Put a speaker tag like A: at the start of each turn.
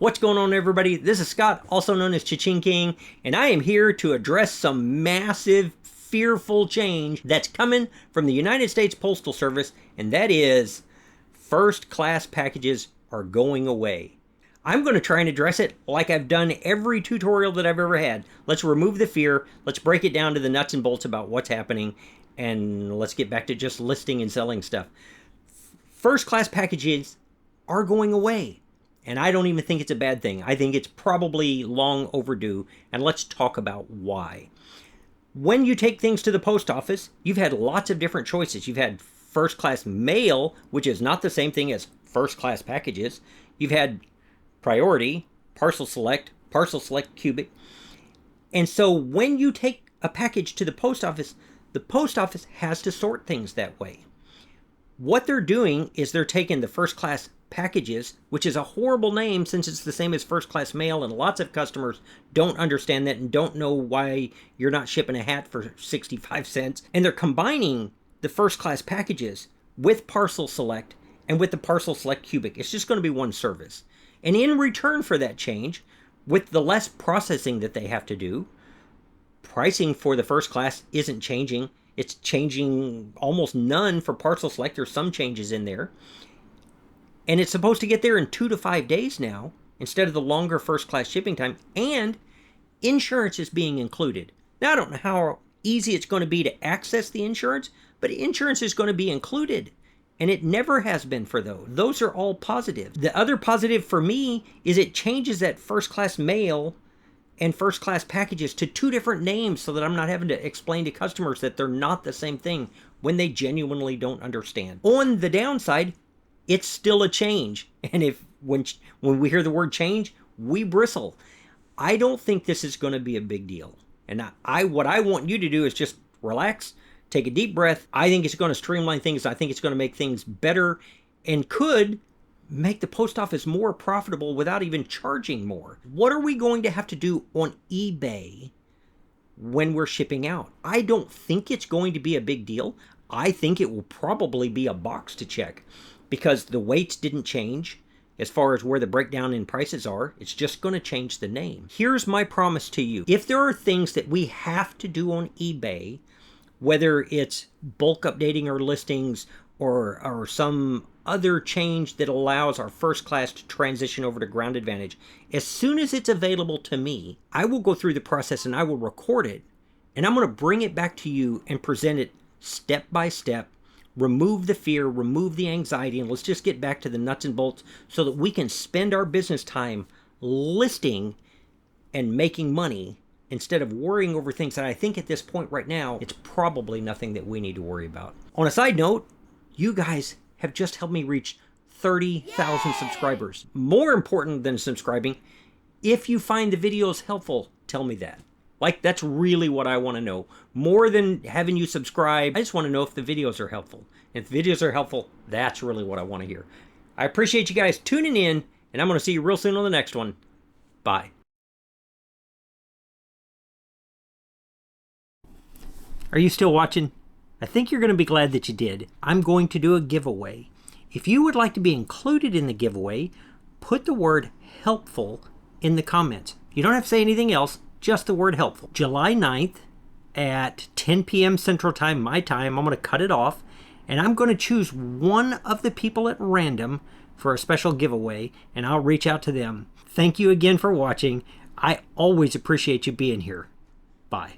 A: What's going on, everybody? This is Scott, also known as ChaChingKing, and I am here to address some massive, fearful change that's coming from the United States Postal Service, and that is first-class packages are going away. I'm going to try and address it like I've done every tutorial that I've ever had. Let's remove the fear, let's break it down to the nuts and bolts about what's happening, and let's get back to just listing and selling stuff. First-class packages are going away. And I don't even think it's a bad thing. I think it's probably long overdue. And let's talk about why. When you take things to the post office, you've had lots of different choices. You've had first-class mail, which is not the same thing as first-class packages. You've had priority, parcel select cubic. And so when you take a package to the post office has to sort things that way. What they're doing is they're taking the first-class packages, which is a horrible name since it's the same as first-class mail, and lots of customers don't understand that and don't know why you're not shipping a hat for 65 cents. And they're combining the first-class packages with parcel select and with the parcel select cubic. It's just going to be one service. And in return for that change, with the less processing that they have to do, pricing for the first class isn't changing. It's changing almost none for parcel select. There's some changes in there. And it's supposed to get there in 2 to 5 days now, instead of the longer first-class shipping time, and insurance is being included. Now, I don't know how easy it's going to be to access the insurance, but insurance is going to be included, and it never has been for those. Those are all positive. The other positive for me is it changes that first-class mail and first-class packages to 2 different names so that I'm not having to explain to customers that they're not the same thing when they genuinely don't understand. On the downside, it's still a change, and when we hear the word change, we bristle. I don't think this is going to be a big deal, and what I want you to do is just relax, take a deep breath. I think it's going to streamline things. I think it's going to make things better, and could make the post office more profitable without even charging more. What are we going to have to do on eBay when we're shipping out? I don't think it's going to be a big deal. I think it will probably be a box to check, because the weights didn't change as far as where the breakdown in prices are. It's just going to change the name. Here's my promise to you. If there are things that we have to do on eBay, whether it's bulk updating our listings or some other change that allows our first class to transition over to Ground Advantage, as soon as it's available to me, I will go through the process and I will record it, and I'm going to bring it back to you and present it step by step. Remove the fear, remove the anxiety, and let's just get back to the nuts and bolts so that we can spend our business time listing and making money instead of worrying over things that I think at this point right now, it's probably nothing that we need to worry about. On a side note, you guys have just helped me reach 30,000 subscribers. More important than subscribing, if you find the videos helpful, tell me that. Like, that's really what I want to know. More than having you subscribe, I just want to know if the videos are helpful. If the videos are helpful, that's really what I want to hear. I appreciate you guys tuning in, and I'm going to see you real soon on the next one. Bye. Are you still watching? I think you're going to be glad that you did. I'm going to do a giveaway. If you would like to be included in the giveaway, put the word helpful in the comments. You don't have to say anything else. Just the word helpful. July 9th at 10 p.m. Central Time, my time, I'm going to cut it off, and I'm going to choose one of the people at random for a special giveaway, and I'll reach out to them. Thank you again for watching. I always appreciate you being here. Bye.